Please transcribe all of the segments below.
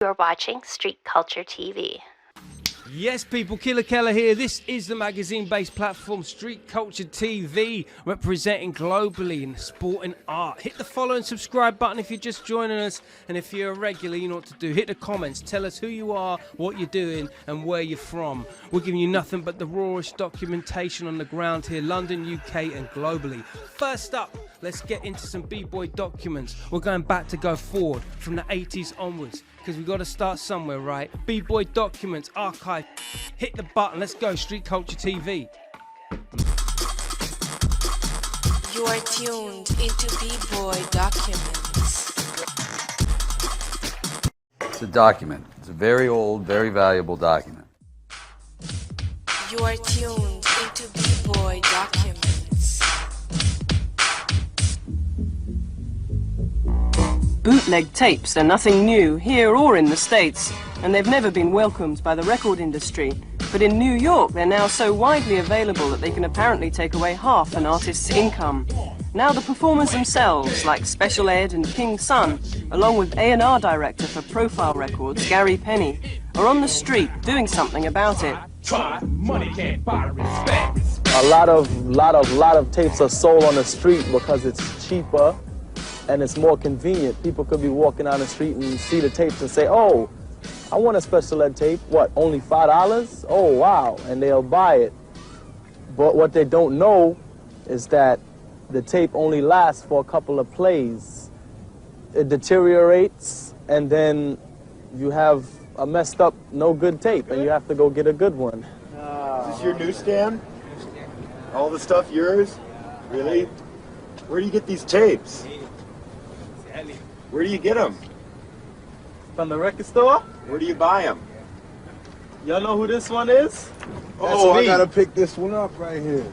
You're watching Street Culture TV. Yes, people, KILLA here. This is the magazine-based platform Street Culture TV, representing globally in sport and art. Hit the follow and subscribe button if you're just joining us, and if you're a regular, you know what to do. Hit the comments, tell us who you are, what you're doing, and where you're from. We're giving you nothing but the rawest documentation on the ground here, London, UK, and globally. First up, let's get into some B-boy documents. We're going back to go forward from the 80s onwards, because we've got to start somewhere, right? B-boy documents, archive. Hit the button. Let's go, Street Culture TV. You are tuned into B-boy documents. It's a document. It's a very old, very valuable document. You are tuned into B-boy documents. Bootleg tapes are nothing new here or in the States, and they've never been welcomed by the record industry. But in New York, they're now so widely available that they can apparently take away half an artist's income. Now the performers themselves, like Special Ed and King Sun, along with A&R director for Profile Records, Gary Penny, are on the street doing something about it. Money can't buy respect. A lot of tapes are sold on the street because it's cheaper and it's more convenient. People could be walking down the street and see the tapes and say, oh, I want a Special Ed tape. What, only $5? Oh, wow, and they'll buy it. But what they don't know is that the tape only lasts for a couple of plays. It deteriorates, and then you have a messed up, no good tape, and you have to go get a good one. Is this your newsstand? All the stuff yours? Really? Where do you get these tapes? Where do you get them? From the record store? Where do you buy them? Y'all know who this one is? Oh, That's I me. gotta pick this one up right here.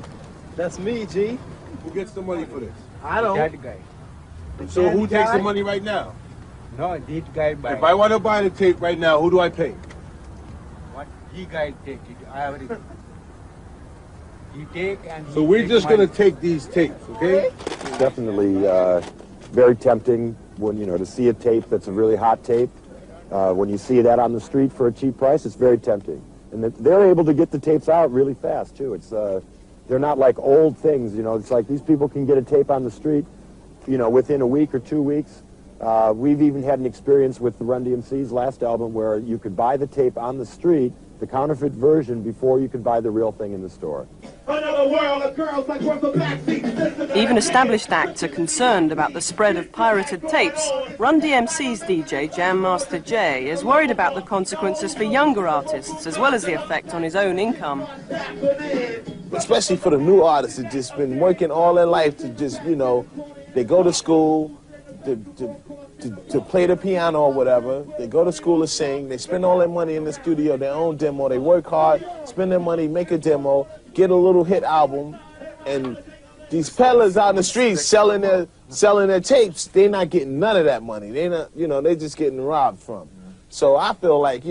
That's me, G. Who gets the money for this? I don't. That guy. So who takes the money right now? No, this guy buy. If I want to buy the tape right now, who do I pay? What he guy take it? I already. He take and. So we're just gonna take these tapes, okay? Definitely very tempting when, to see a tape that's a really hot tape. When you see that on the street for a cheap price, it's very tempting. And they're able to get the tapes out really fast, too. It's, they're not like old things, It's like these people can get a tape on the street, within a week or 2 weeks. We've even had an experience with the Run DMC's last album where you could buy the tape on the street, the counterfeit version, before you could buy the real thing in the store. Even established acts are concerned about the spread of pirated tapes. Run DMC's DJ, Jam Master Jay, is worried about the consequences for younger artists, as well as the effect on his own income. Especially for the new artists that just been working all their life to just, they go to school to play the piano or whatever. They go to school to sing. They spend all their money in the studio, their own demo. They work hard, spend their money, make a demo, get a little hit album, and these peddlers out in the streets selling their tapes, they're not getting none of that money. They not, they're just getting robbed from. So I feel like,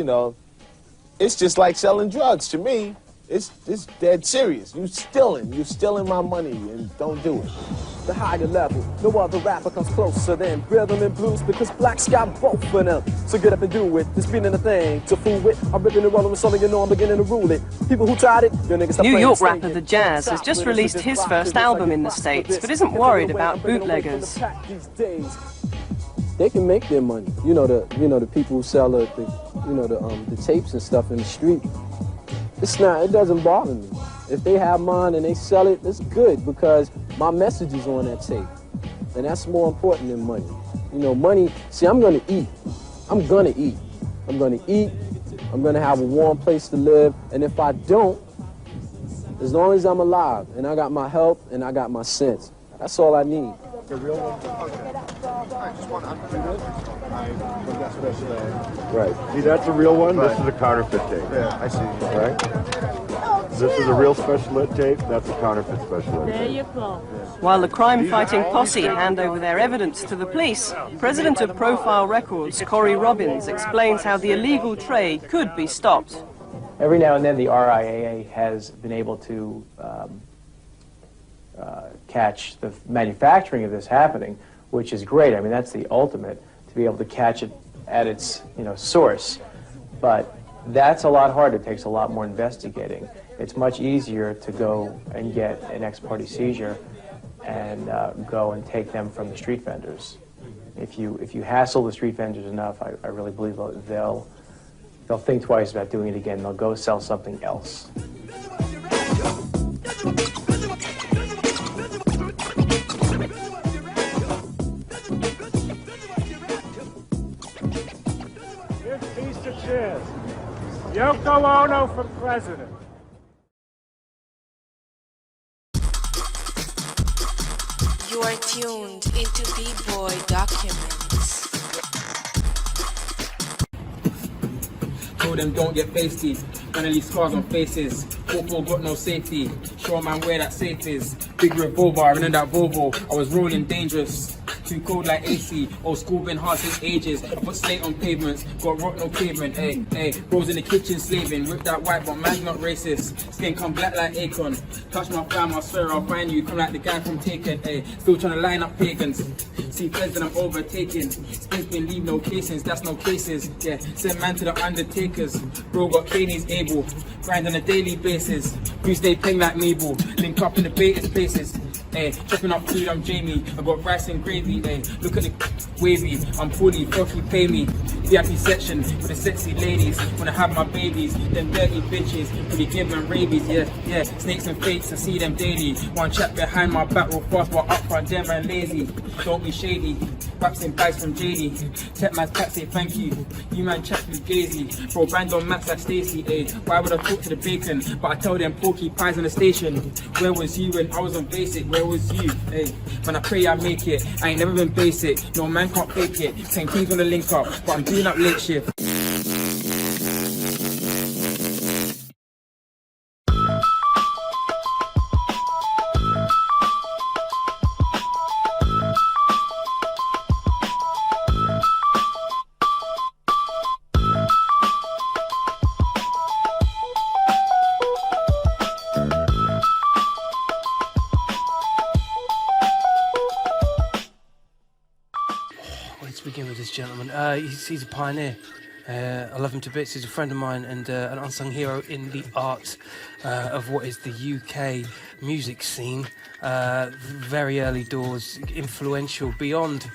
it's just like selling drugs to me. It's dead serious. You're stealing my money, and don't do it. The higher level, no other rapper comes closer than rhythm and blues, because Black's got both of them. So get up and do it. There's been a thing to fool with. I'm ripping and rolling with something, I'm beginning to rule it. People who tried it, your niggas New York rapper The Jazz has just released his first album in the States, but isn't worried about bootleggers. They can make their money. The people who sell the tapes and stuff in the street. It doesn't bother me. If they have mine and they sell it, it's good, because my message is on that tape. And that's more important than money. Money, see, I'm gonna eat. I'm gonna eat. I'm gonna eat. I'm gonna have a warm place to live. And if I don't, as long as I'm alive and I got my health and I got my sense, that's all I need. The real one? I just want Right. See, that's a real one? Right. This is a counterfeit tape. Yeah, I see. Right? This is a real Special Ed tape. That's a counterfeit Special Ed tape. There you go. While the crime-fighting posse hand over their evidence to the police, President of Profile Records, Corey Robbins, explains how the illegal trade could be stopped. Every now and then the RIAA has been able to catch the manufacturing of this happening, which is great. I mean, that's the ultimate, to be able to catch it at its source. But that's a lot harder. It takes a lot more investigating. It's much easier to go and get an ex-parte seizure and go and take them from the street vendors. If you hassle the street vendors enough, I really believe they'll think twice about doing it again. They'll go sell something else. Mr. Cheers. Yoko Ono for president. You are tuned into B-Boy Documents. Told them don't get feisty. Gonna leave scars on faces. Football got no safety. Show man where that safe is. Big revolver, running that Volvo. I was rolling dangerous. Too cold like AC. Old school been hard since ages. I put slate on pavements. Got rock no pavement. Ayy. Bros in the kitchen slaving. Whip that white, but man's not racist. Skin come black like Akon. Touch my fam, I swear I'll find you. Come like the guy from Taken. Ayy. Still trying to line up pagans. See friends that I'm overtaking. Spins been leave no casings. That's no cases. Yeah. Send man to the undertakers. Bro got Caney's able. Grind on a daily basis. Bruce they ping like Mabel. Link up in the beta spaces. Chopping up food, I'm Jamie. I got rice and gravy. Look at the wavy. I'm fully, fucking pay me. VIP section for the sexy ladies. When I have my babies, them dirty bitches. Pretty give them rabies, yeah. Snakes and fakes, I see them daily. One chap behind my back real fast, but up front, them and lazy. Don't be shady. Raps in bags from JD. Tech man's cat say thank you. You man chat with Gazy. Bro, band on max like Stacy. Why would I talk to the bacon? But I tell them porky pies on the station. Where was you when I was on basic? Where was you? Man, I pray I make it. I ain't never been basic. No man can't fake it. 10 kings on the link up, but I'm doing up late shift. Begin with this gentleman. He's a pioneer. I love him to bits. He's a friend of mine and an unsung hero in the art of what is the UK music scene. Very early doors, influential beyond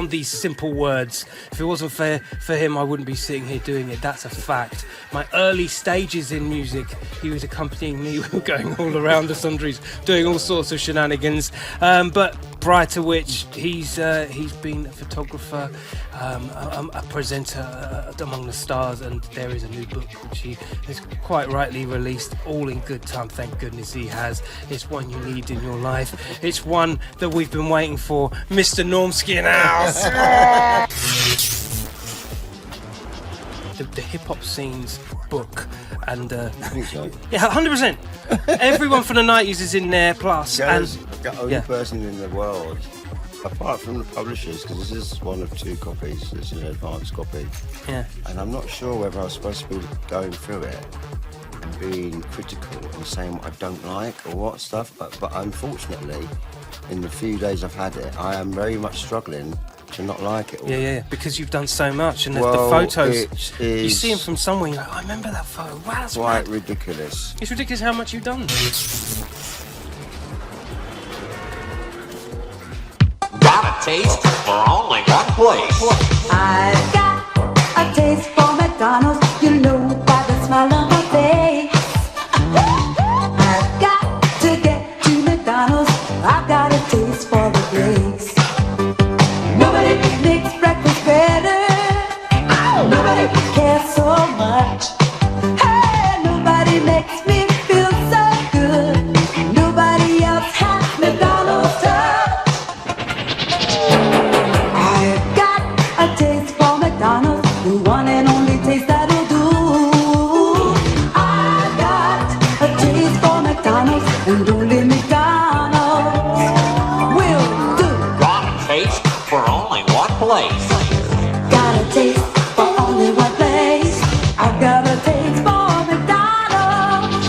these simple words. If it wasn't for him, I wouldn't be sitting here doing it. That's a fact. My early stages in music, he was accompanying me, going all around the sundries, doing all sorts of shenanigans. But prior to which, he's been a photographer, a presenter among the stars, and there is a new book which he has quite rightly released, all in good time. Thank goodness he has. It's one you need in your life. It's one that we've been waiting for. Mr. NORMSKI in the house. The hip-hop scene's book, and I think so. Yeah, 100%. Everyone from the 90s is in there, plus. Joe's the only person in the world, apart from the publishers, because this is one of 2 copies, it's an advanced copy. Yeah. And I'm not sure whether I was supposed to be going through it and being critical and saying what I don't like or what stuff, but unfortunately, in the few days I've had it, I am very much struggling to not like it all. Yeah, because you've done so much, and the photos, you see them from somewhere, you're like, oh, I remember that photo. Wow, that's quite ridiculous. It's ridiculous how much you've done. Got a taste for only one place. I've got a taste for McDonald's, you know by the smile on my face. I've got to get to McDonald's, I've got a taste for the place. Nobody makes breakfast better, nobody cares so much. Hey, nobody makes me feel so good, nobody else has McDonald's touch. I've got a taste for McDonald's, the one and only taste that'll do. I've got a taste for McDonald's, and only McDonald's will do. Got a taste for only one place. Got a taste for only one place. I've got a taste for McDonald's.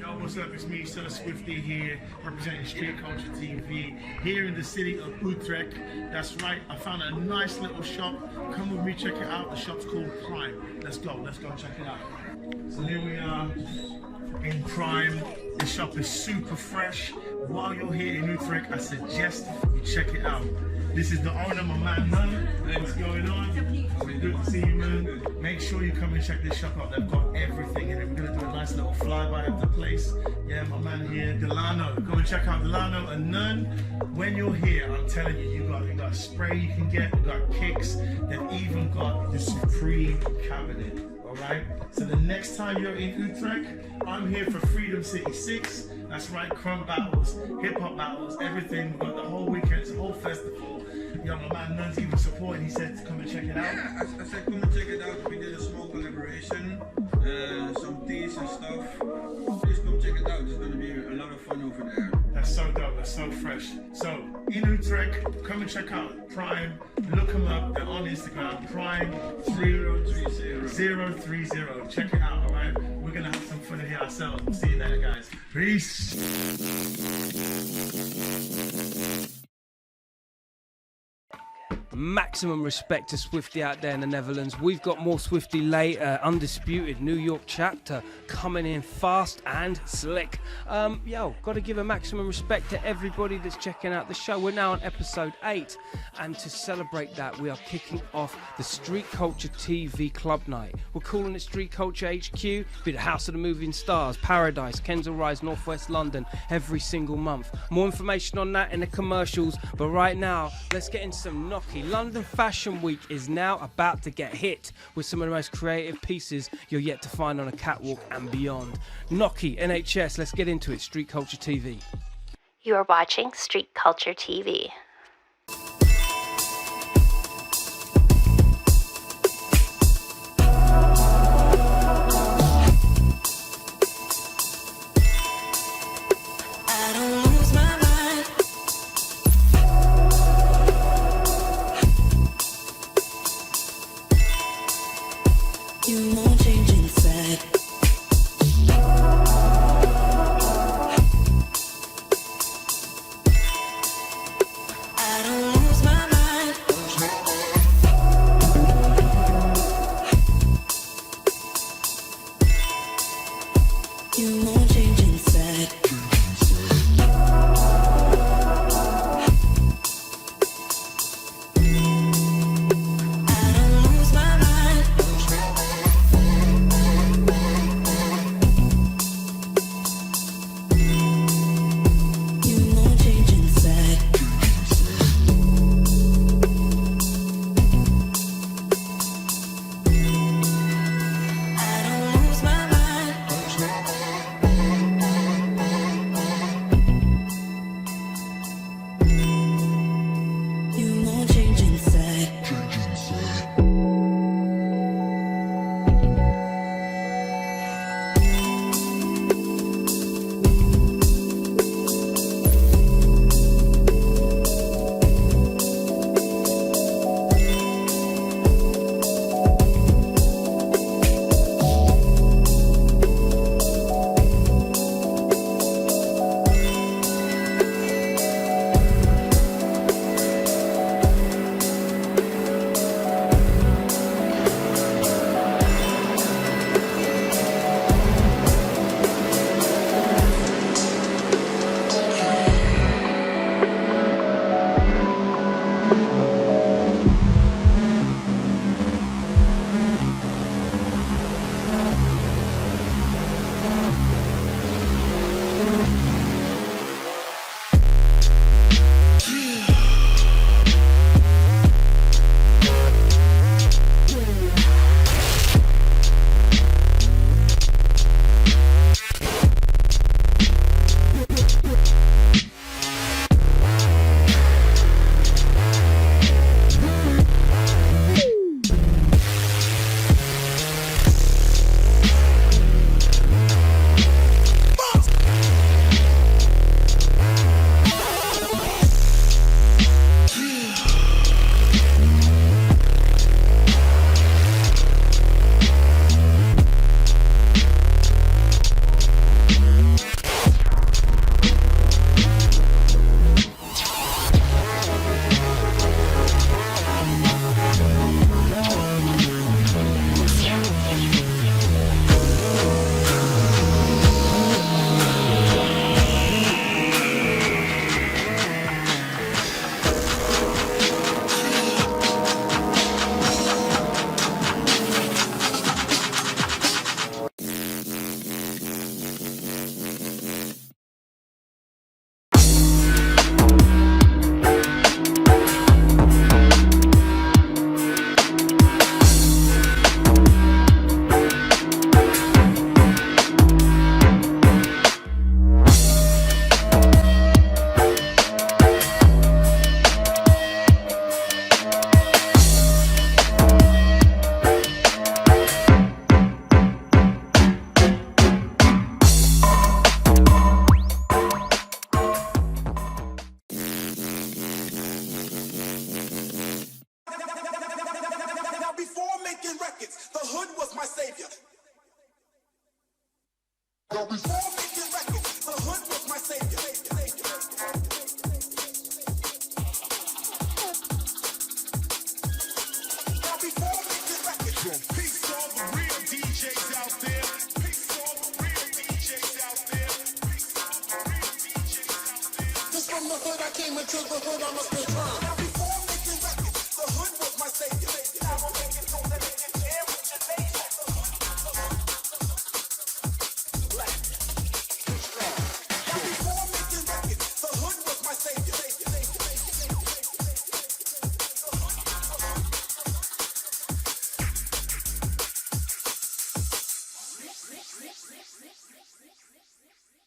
Yo, what's up? It's me, son of SWIFTY. Street Culture TV here in the city of Utrecht. That's right, I found a nice little shop. Come with me, check it out. The shop's called Prime. Let's go check it out. So here we are in Prime. The shop is super fresh. While you're here in Utrecht, I suggest you check it out. This is the owner, my man, man. What's going on? Good to see you, man. Make sure you come and check this shop out. They've got everything in it. We're gonna do a nice little flyby of the place. Yeah, my man here, Delano. Go and check out Delano and None. When you're here, I'm telling you, you got a spray you can get, you got kicks. They've even got the Supreme cabinet. Alright? So the next time you're in Utrecht, I'm here for Freedom City 6. That's right, crump battles, hip hop battles, everything. We've got the whole weekend, it's a whole festival. Yo, my man Nun's even supporting. He said to come and check it out. Yeah, I said come and check it out. We did a small collaboration, some teas and stuff. Please come check it out. It's going to be a lot of fun over there. That's so dope, that's so fresh. So, in Utrecht, come and check out Prime. Look them up, they're on Instagram, Prime 030. Check it out, alright? We're gonna have some fun in here ourselves. We'll see you later, guys. Peace. Maximum respect to Swifty out there in the Netherlands. We've got more Swifty later. Undisputed New York chapter coming in fast and slick. Yo, got to give a maximum respect to everybody that's checking out the show. We're now on episode 8, and to celebrate that, we are kicking off the Street Culture TV Club Night. We're calling it Street Culture HQ. Be the House of the Moving Stars, Paradise, Kensal Rise, Northwest London, every single month. More information on that in the commercials. But right now, let's get into some Noki. London Fashion Week is now about to get hit with some of the most creative pieces you're yet to find on a catwalk and beyond. Noki, NHS, let's get into it. Street Culture TV. You are watching Street Culture TV.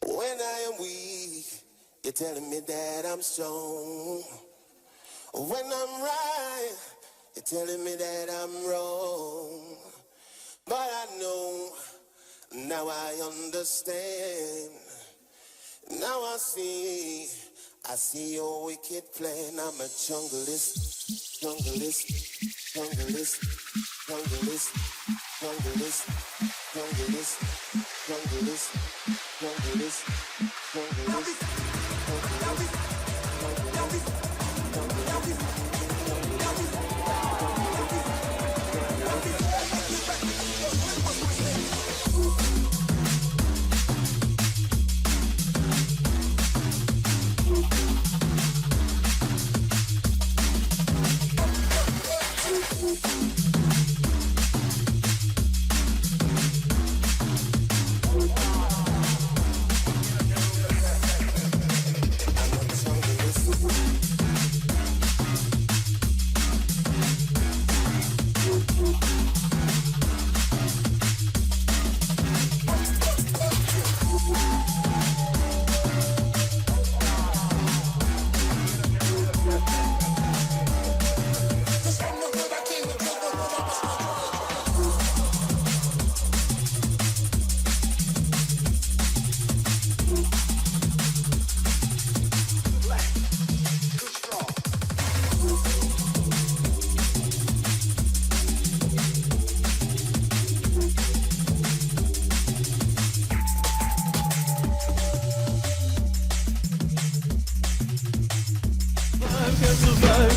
When I am weak, you're telling me that I'm strong. When I'm right, you're telling me that I'm wrong. But I know, now I understand. Now I see your wicked plan. I'm a junglist, junglist, junglist, junglist, junglist, junglist, junglist, junglist, junglist,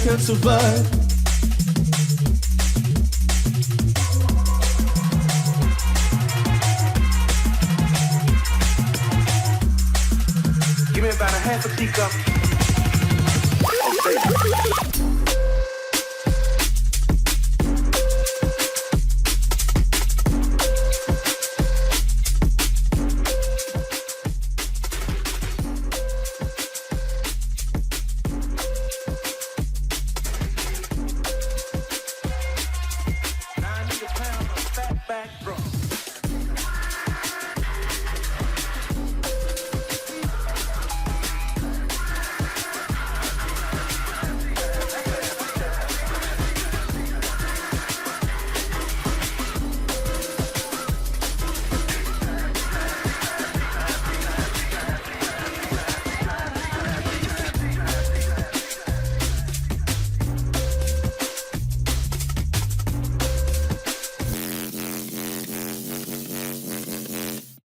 Can't survive. Give me about a half a teacup.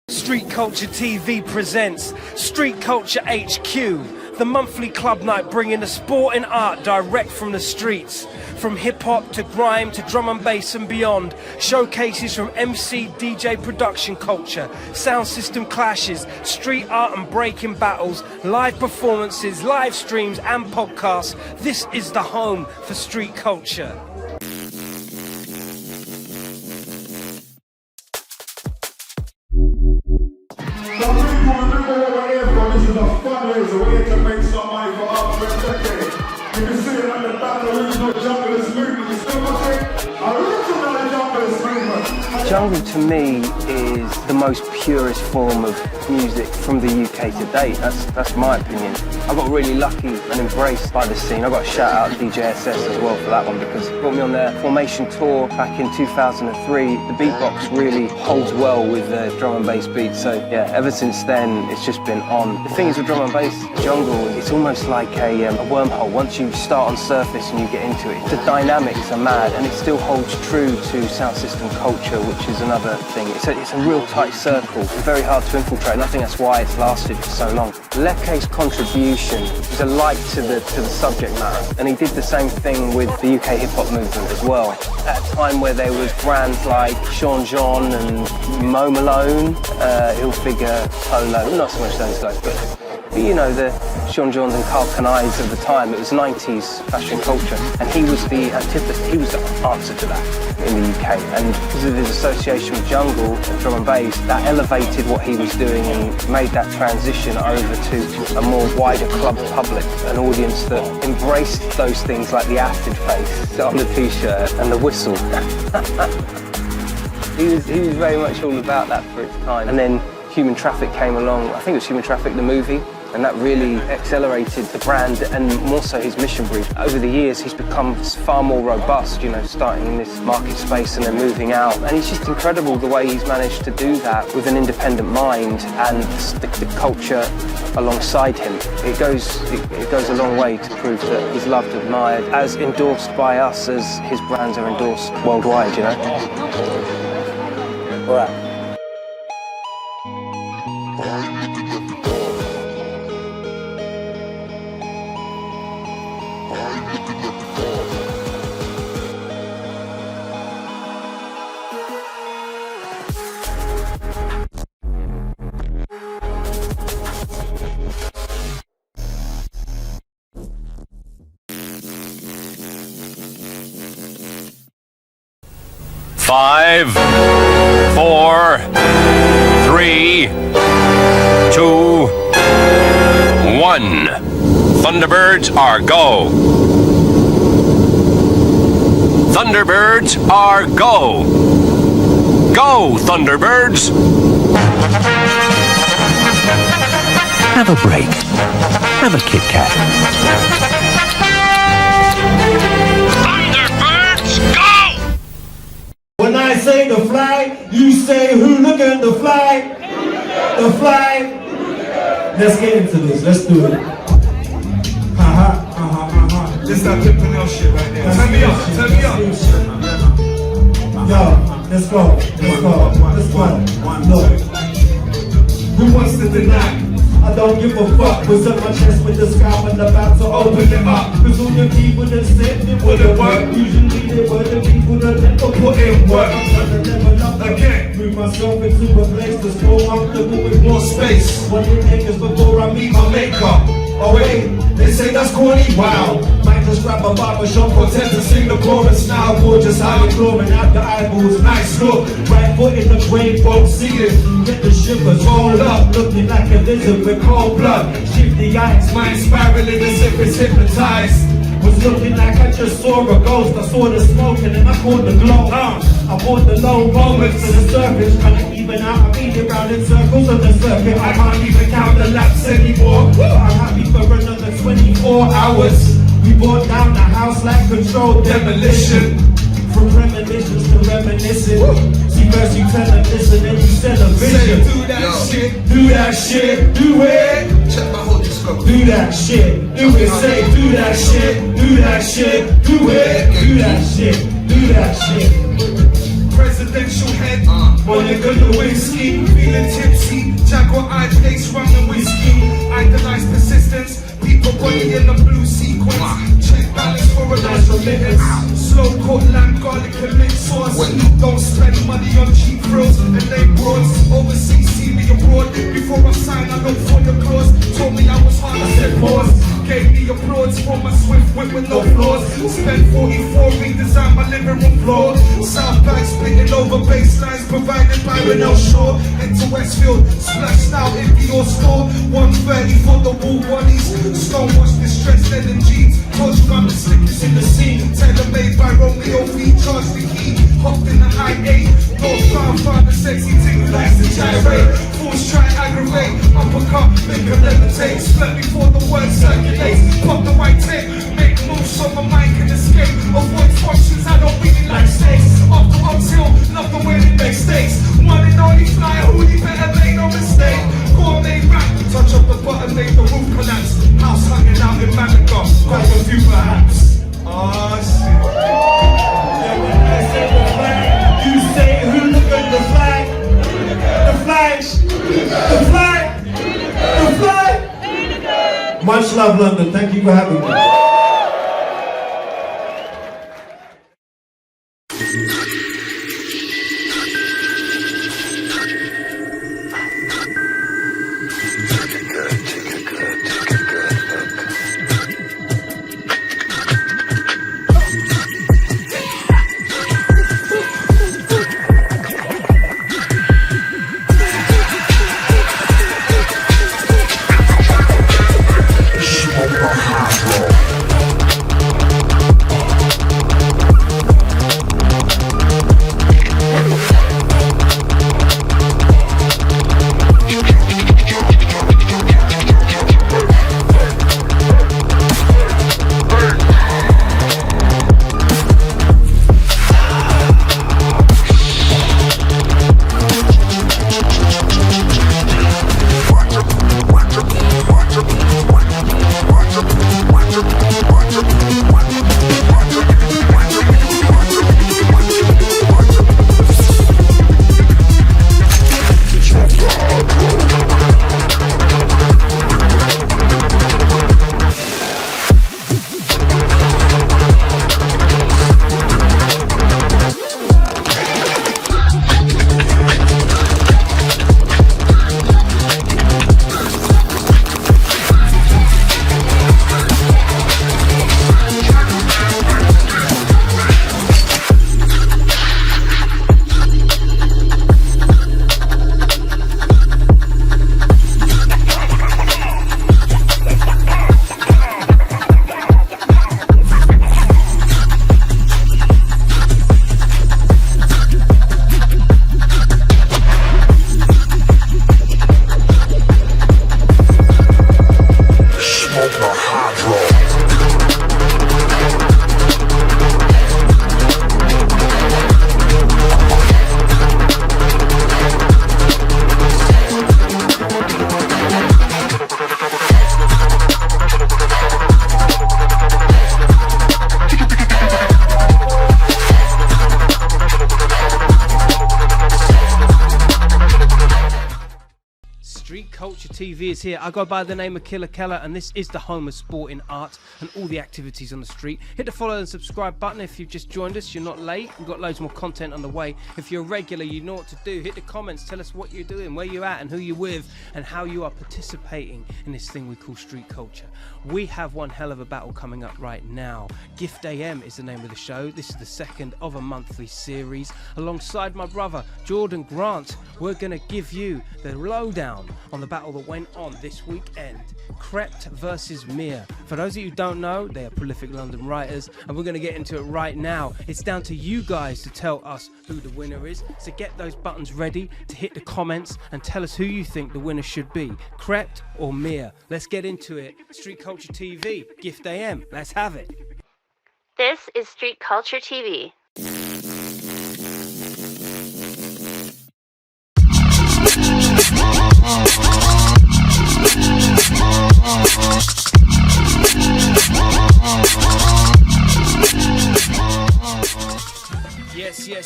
Street Culture TV presents Street Culture HQ, the monthly club night bringing the sport and art direct from the streets. From hip-hop to grime to drum and bass and beyond, showcases from MC, DJ production culture, sound system clashes, street art and breaking battles, live performances, live streams and podcasts. This is the home for street culture. This is a fundraiser. We're here to make some money for our decade. You can see it on the back of the original Junglist movement. You see what I'm saying? Original Junglist movement. Jungle to me is the most purest form of music from the UK to date. That's my opinion. I got really lucky and embraced by the scene. I got to shout out DJ SS as well for that one because it brought me on their Formation tour back in 2003. The beatbox really holds well with the drum and bass beats. So yeah, ever since then it's just been on. The thing is with drum and bass, jungle, it's almost like a wormhole. Once you start on surface and you get into it, the dynamics are mad and it still holds true to sound system culture, which is another thing. It's a real tight circle, very hard to infiltrate, and I think that's why it's lasted for so long. Leke's contribution was a light to the subject matter, and he did the same thing with the UK hip-hop movement as well. At a time where there was brands like Sean John and Mo Malone, Hilfiger, Polo, not so much those guys, but you know, the Sean Johns and Carl Kanais of the time. It was 90s fashion culture, and he was the antithesis, he was the answer to that in the UK. And because of his association with jungle and drum and bass, that elevated what he was doing and made that transition over to a more wider club public, an audience that embraced those things like the acid face on the t-shirt and the whistle. He was very much all about that for its time. And then Human Traffic came along. I think it was Human Traffic, the movie, and that really accelerated the brand and more so his mission brief. Over the years, he's become far more robust, you know, starting in this market space and then moving out. And it's just incredible the way he's managed to do that with an independent mind and the culture alongside him. It goes a long way to prove that he's loved, admired, as endorsed by us as his brands are endorsed worldwide, you know. All right. Five, 4, 3, 2, 1. Thunderbirds are go. Thunderbirds are go. Go, Thunderbirds. Have a break. Have a Kit Kat. When I say the fly, you say hooligan, the fly. The fly. Let's get into this. Let's do it. This that pimping shit right there. Turn me up. Turn me up. Yo, let's go. Let's go. Let's go. Look. Who wants to deny? I don't give a fuck. Was up my chest with the scalp and about to open it up. Cause all the people that said it wouldn't work. Usually they were the people that never put in work. I'm trying to level up again. Move myself into a place that's more comfortable with more space. 100 acres before I meet my maker. Oh wait, they say that's corny, wow. Might just grab a barbershop or tend to sing the chorus now. Gorgeous how you're glowing out the eyeballs, nice look. Right foot in the grave, won't see it. Get the shivers, roll up, looking like a lizard with cold blood. Shifty eyes, mind spiraling as if it's hypnotized. Was looking like I just saw a ghost. I saw the smoke and then I caught the glow. I brought the low moments to the surface, trying to even out. I beat it round in circles on the circuit. I can't even count the laps anymore. But I'm happy for another 24 hours. We brought down the house like controlled demolition. From premonitions to reminiscing. See first you tell them listen, then you sell a vision. Do that shit, do that shit, do it. Check my whole disco. Do that shit, do it. Say do that shit, do that shit, do it. Do that shit, do that shit. Presidential head, Monica Lewinsky, feeling tipsy. Jaguar eye place, rum and whiskey. Idolize persistence, people body in the blue sequence. Check balance for a nice remittance. Slow coat, lamb, garlic and mint sauce. Don't spend money on cheap frills and they broads. Overseas, see me abroad. Before I sign, I look for the clause. Told me I was hard, I said pause. Gave me applause for my swift whip with no flaws. Spent 44, redesigned my living room floor. South Bank splitting over baselines provided by Renell Shaw. Into Westfield, splashed out in your store. 130 for the wool bodies. Stonewash distressed denim jeans. Told you I'm the slickest in the scene. Tailor-made by Romeo V. Charge the key. Hopped in the high 8. North found the sexy thing who likes to gyrate. Fools try aggravate. Uppercut, make her levitate. Split before the word circulates. Pop the white tape. Make moves so my mind can escape. Avoid functions I don't really like snakes. Off the uphill, love the way they make stakes. One and only flyer, who you better make no mistake. Gourmet rap, touch up the button, make the roof collapse. House hanging out in Malaga, quite a few perhaps. Oh shit. Yeah, when I say the flag, you say hooligan the flag. Much love, London. Thank you for having me. TV is here. I go by the name of KELA, and this is the home of sporting art and all the activities on the street. Hit the follow and subscribe button if you've just joined us. You're not late. We've got loads more content on the way. If you're a regular, you know what to do. Hit the comments. Tell us what you're doing, where you're at, and who you're with, and how you are participating in this thing we call street culture. We have one hell of a battle coming up right now. Gift AM is the name of the show. This is the second of a monthly series. Alongside my brother, Jordan Grant, we're going to give you the lowdown on the battle that went on this weekend. CREPT versus MEAR. For those of you who don't know, they are prolific London writers, and we're going to get into it right now. It's down to you guys to tell us who the winner is. So get those buttons ready to hit the comments and tell us who you think the winner should be. CREPT or MEAR? Let's get into it. Street Culture TV, Gift AM. Let's have it. This is Street Culture TV.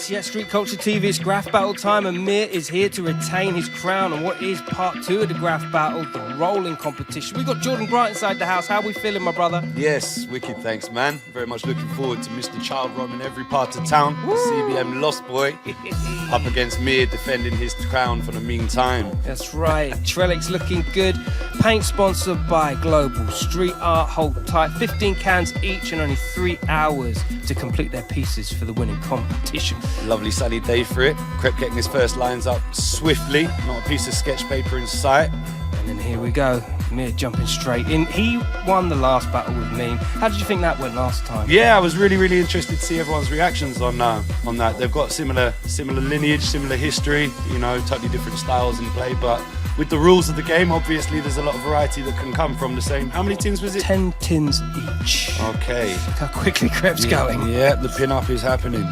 Yes, Street Culture TV, it's Graph Battle time, and MEAR is here to retain his crown on what is part 2 of the Graph Battle, the rolling competition. We've got Jordan Grant inside the house. How are we feeling, my brother? Yes, wicked, thanks, man. Very much looking forward to Mr. Child roaming every part of town. The CBM Lost Boy up against MEAR, defending his crown for the meantime. That's right. Trellix looking good. Paint sponsored by Global Street Art. Hold tight. 15 cans each and only 3 hours to complete their pieces for the winning competition. Lovely sunny day for it. CREPT getting his first lines up swiftly. Not a piece of sketch paper in sight. And then here we go. MEAR jumping straight in. He won the last battle with me. How did you think that went last time? Yeah, I was really interested to see everyone's reactions on that. They've got similar lineage, similar history, you know, totally different styles in play, but with the rules of the game, obviously there's a lot of variety that can come from the same. How many tins was it? 10 tins each. Okay. Look how quickly CREPT's going. Yeah, the pin-up is happening.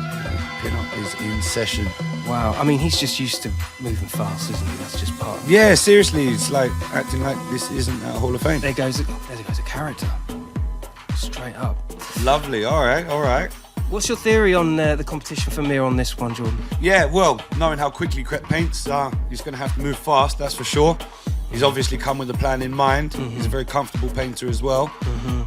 Pin-up is in session. Wow, I mean, he's just used to moving fast, isn't he? That's just part of it. Yeah, seriously, it's like acting like this isn't a Hall of Fame. There goes a character. Straight up. Lovely, all right. What's your theory on the competition for MEAR on this one, Jordan? Yeah, well, knowing how quickly CREPT paints, he's going to have to move fast, that's for sure. He's obviously come with a plan in mind. He's a very comfortable painter as well.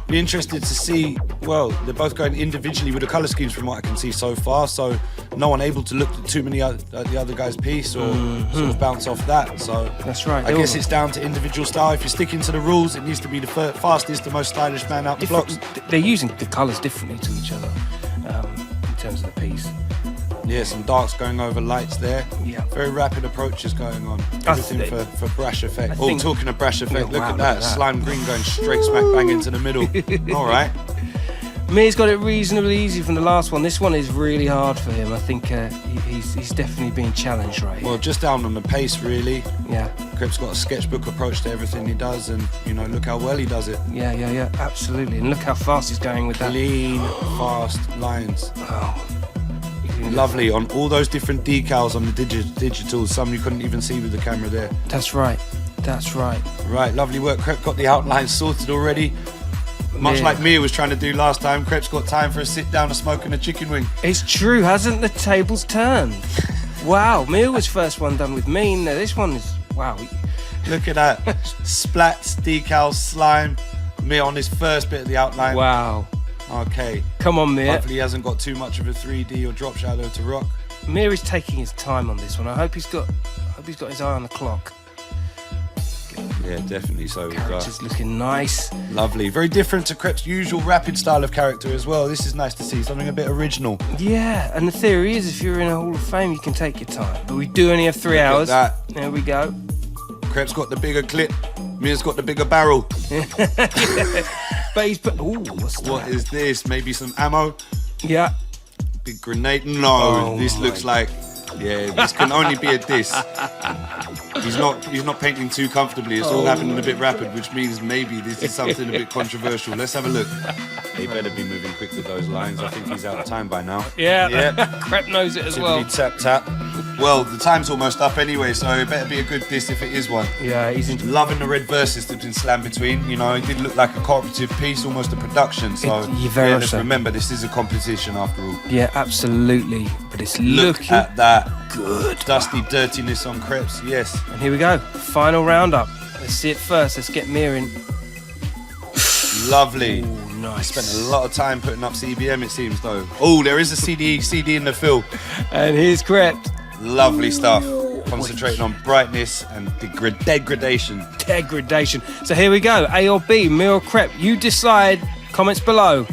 Be interested to see, well, they're both going individually with the colour schemes from what I can see so far, so no one able to look at too many at the other guy's piece or sort of bounce off that. So that's right. I guess it's down to individual style. If you're sticking to the rules, it needs to be the fastest, the most stylish man out the blocks. They're using the colours differently to each other in terms of the piece. Yeah, some darks going over lights there. Yeah. Very rapid approaches going on. Everything for brash effect. Oh, talking of brash effect, look at that. Slime green going straight smack bang into the middle. All right. Mear's got it reasonably easy from the last one. This one is really hard for him. I think he's definitely being challenged right here. Well, just down on the pace, really. Yeah. Crept's got a sketchbook approach to everything he does, and, you know, look how well he does it. Yeah, absolutely. And look how fast he's going with that. Clean, fast lines. Oh. Lovely on all those different decals on the digitals. Some you couldn't even see with the camera there. That's right. Right, lovely work. Crept got the outlines sorted already. Much like Mia was trying to do last time, Crept's got time for a sit down, a smoke and a chicken wing. It's true, hasn't the tables turned? Wow, Mia was first one done with me. Now this one is, wow. Look at that. Splats, decals, slime. Mia on his first bit of the outline. Wow. Okay. Come on, Mear. Hopefully he hasn't got too much of a 3D or drop shadow to rock. Mear is taking his time on this one. I hope he's got his eye on the clock. Yeah, definitely so. Character's looking nice. Lovely. Very different to Crept's usual rapid style of character as well. This is nice to see, something a bit original. Yeah, and the theory is if you're in a Hall of Fame, you can take your time. But we do only have 3 hours. That. There we go. Crept's got the bigger clip. Mia's got the bigger barrel. But he's put. Ooh, what's that? What is this? Maybe some ammo? Yeah. Big grenade? No, this looks like. Yeah, this can only be a diss. He's not painting too comfortably. It's all happening a bit rapid, which means maybe this is something a bit controversial. Let's have a look. He better be moving quick with those lines. I think he's out of time by now. Yeah. Crept knows it as well. Tap tap. Well, the time's almost up anyway, so it better be a good diss if it is one. Yeah, he's loving the red verses that's been slammed between. You know, it did look like a cooperative piece, almost a production. So let's remember this is a competition after all. Yeah, absolutely. But it's look at that good dusty dirtiness on Crept's. Yes. And here we go. Final roundup. Let's see it first. Let's get Mear in. Lovely. Ooh, nice. Spent a lot of time putting up CBM, it seems, though. Oh, there is a CD in the fill. And here's Crept. Lovely stuff. Concentrating on brightness and degradation. Degradation. So here we go. A or B, Mear or Crept. You decide. Comments below.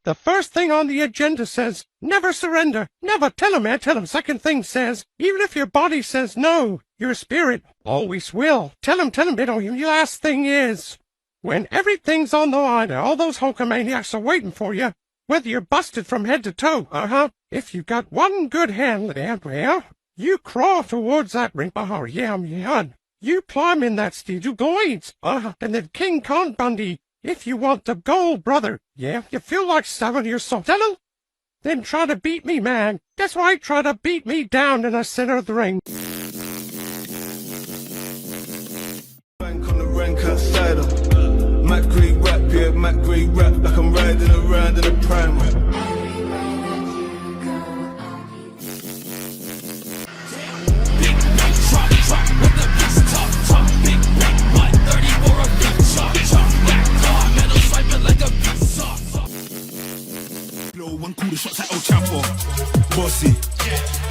The first thing on the agenda says, never surrender. Never. Tell him, man. Tell him. Second thing says, even if your body says no, your spirit always will. Tell him, you know. Your last thing is, when everything's on the line and all those Hulkamaniacs are waiting for you, whether you're busted from head to toe, if you got one good hand, well, you crawl towards that ring. Yeah. You climb in that steed, you goids, and then King Kong Bundy. If you want the gold, brother, yeah, you feel like selling your soul. Tell him. Then try to beat me, man. That's right, try to beat me down in the center of the ring. Bank on the rank outside of Mac Green rap, yeah, Mac Green rap, like I'm riding around in a prime. Big bank, drop, with the beast, top, big bank, 134 a beat, chop, black car, metal swiping like a beast, blow one cool, the shots at El Chapo, bossy,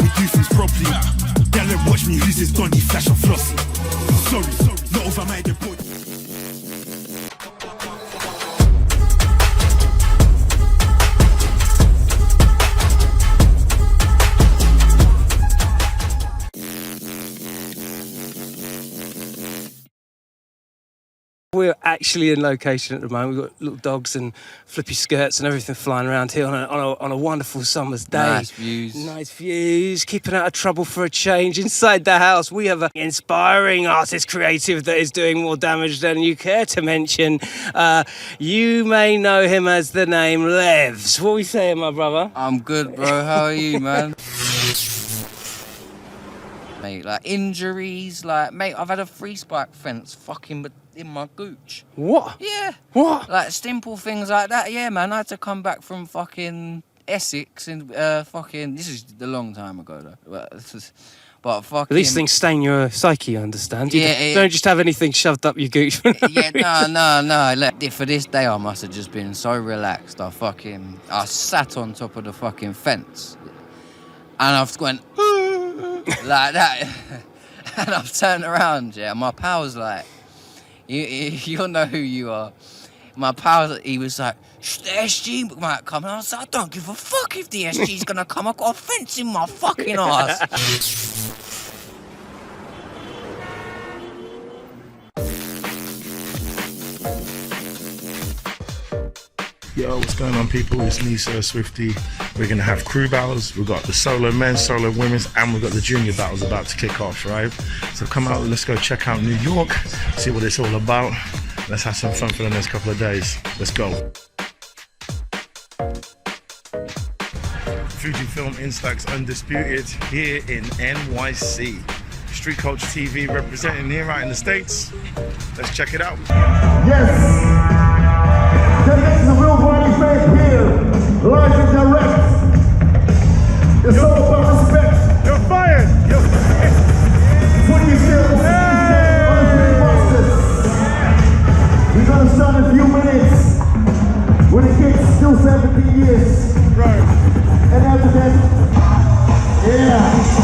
we do things properly, yeah, let watch me use this Donny, flash and flossy, sorry, not over my dead boy. We're actually in location at the moment. We've got little dogs and flippy skirts and everything flying around here on a wonderful summer's day. Nice views. Nice views. Keeping out of trouble for a change. Inside the house, we have an inspiring artist creative that is doing more damage than you care to mention. You may know him as the name Levs. What are we saying, my brother? I'm good, bro. How are you, man? mate. Like injuries, like mate, I've had a free spike fence fucking in my gooch. What? Yeah. What? Like simple things like that. Yeah, man. I had to come back from fucking Essex and fucking. This is a long time ago though. But fucking. These things stain your psyche, I understand. Yeah, You don't just have anything shoved up your gooch. Yeah, no. Look, for this day, I must have just been so relaxed. I sat on top of the fucking fence, and I've went like that, and I've turned around. Yeah, my pal's like, you'll know who you are. My pal, he was like, the SG might come, and I was like, I don't give a fuck if the SG's gonna come. I've got a fence in my fucking ass. Yo, what's going on, people? It's me, Sir Swifty. We're going to have crew battles. We've got the solo men's, solo women's, and we've got the junior battles about to kick off, right? So come out, let's go check out New York, see what it's all about. Let's have some fun for the next couple of days. Let's go. Fujifilm Instax Undisputed here in NYC. Street Culture TV representing here right in the States. Let's check it out. Yes! This is a real party face here, live and direct. It's all about respect. You're fired! You're fired! What do you feel? We're gonna start in a few minutes with a kid still 17 years. Right. And after that, yeah.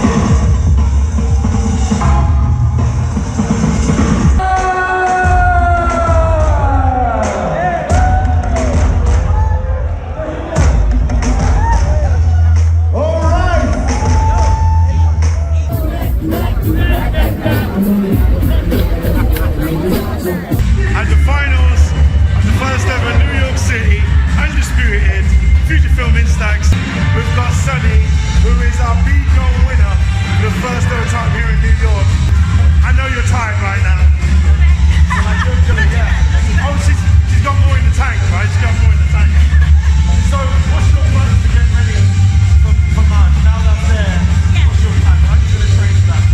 At the finals of the first ever New York City Undisputed Fujifilm Instax, we've got Sunny, who is our B-Goal winner for the first ever time here in New York. I know you're tired right now. So like you're gonna get. Oh, she's got more in the tank, right? She's got more in the tank. So what's your plan to get ready for March? Now that's there, what's your plan? How are you gonna train for that?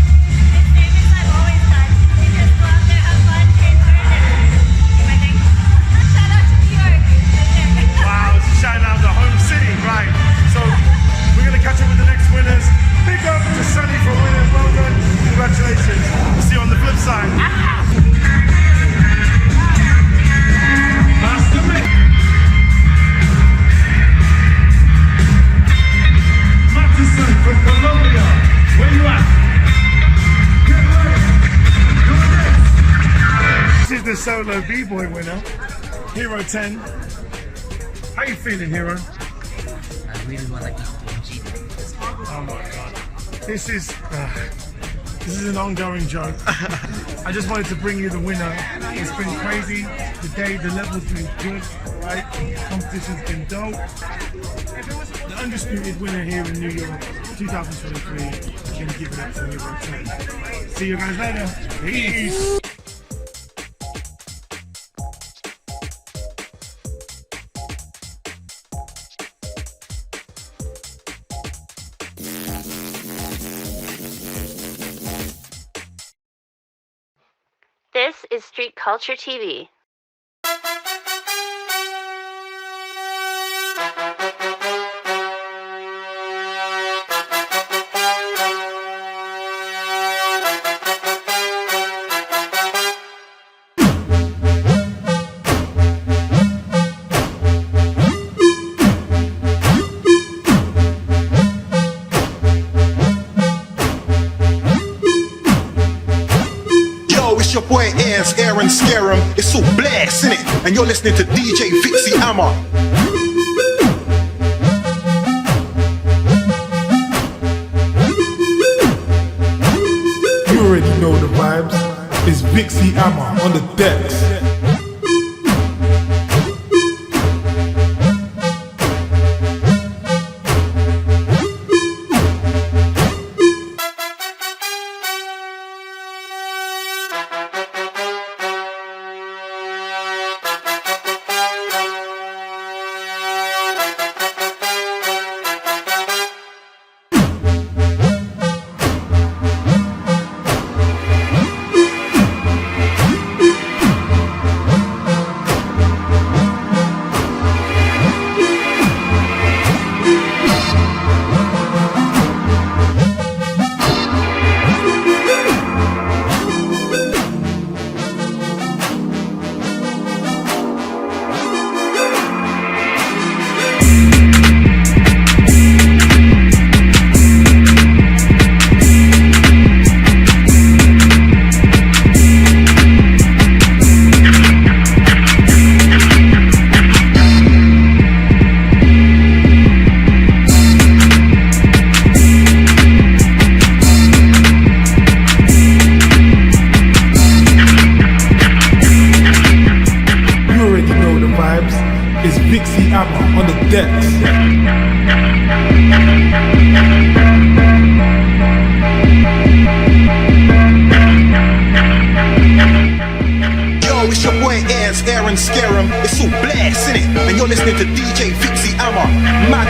Wow, it's a shout out the home city, right? So we're gonna catch up with the next winners. Big up to Sunny for winning. Well done. Congratulations. We'll see you on the flip side. Master Mix. Matterson from Colombia. Where you at? Get ready. This is the solo B-Boy winner, Hero 10. How you feeling, Hero? I really want to keep Oh my god. This is an ongoing joke. I just wanted to bring you the winner. It's been crazy. Today the level's been good, right? Competition's been dope. The undisputed winner here in New York, 2023. Gonna give it up to Hero 10. See you guys later. Peace. This is Street Culture TV. Your boy Airs, Aaron Scare 'em. It's all blast, innit? And you're listening to DJ VICXXI Hammer. You already know the vibes. It's VICXXI Hammer on the decks. It's VICXXI Hammer on the deck. Yo, it's your boy Airs, Aaron Scarum. It's all blast, innit? And you're listening to DJ VICXXI Hammer. Mad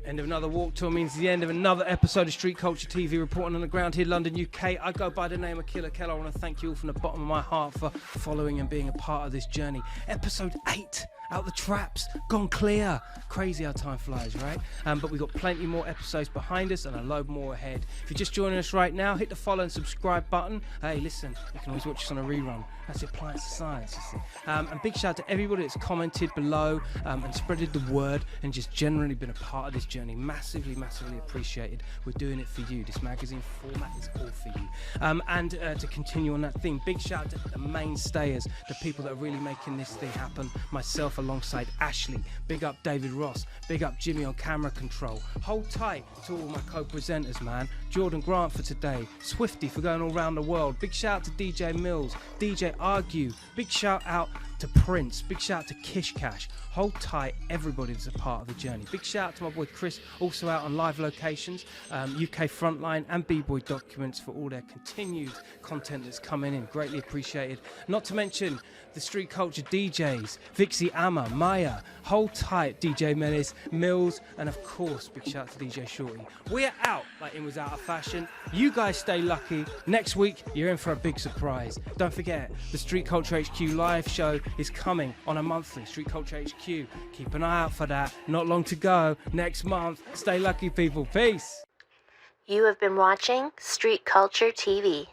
End of another walk tour means the end of another episode of Street Culture TV, reporting on the ground here, London, UK. I go by the name of KILLA. I want to thank you all from the bottom of my heart for following and being a part of this journey. Episode 8, out the traps, gone clear. Crazy how time flies, right? But we've got plenty more episodes behind us and a load more ahead. If you're just joining us right now, hit the follow and subscribe button. Hey, listen, you can always watch us on a rerun. That's the appliance of science, you see. And big shout out to everybody that's commented below and spreaded the word and just generally been a part of this journey. Massively, massively appreciated. We're doing it for you. This magazine format is all for you. And to continue on that theme, big shout out to the mainstayers, the people that are really making this thing happen. Myself alongside Ashley. Big up David Ross. Big up Jimmy on camera control. Hold tight to all my co-presenters, man. Jordan Grant for today. SWIFTY for going all around the world. Big shout out to DJ Mills. DJ Argue. Big shout out to Prince. Big shout out to Kish Cash. Hold tight, everybody that's a part of the journey. Big shout out to my boy Chris, also out on live locations, UK Frontline and BBOY Documents for all their continued content that's coming in. Greatly appreciated. Not to mention the Street Culture DJs, VICXXI Amma, Maya, Hold Tight, DJ Menace, Mills, and of course, big shout out to DJ Shorty. We're out like it was out of fashion. You guys stay lucky. Next week, you're in for a big surprise. Don't forget, the Street Culture HQ live show is coming on a monthly, Street Culture HQ. Keep an eye out for that. Not long to go. Next month. Stay lucky, people. Peace. You have been watching Street Culture TV.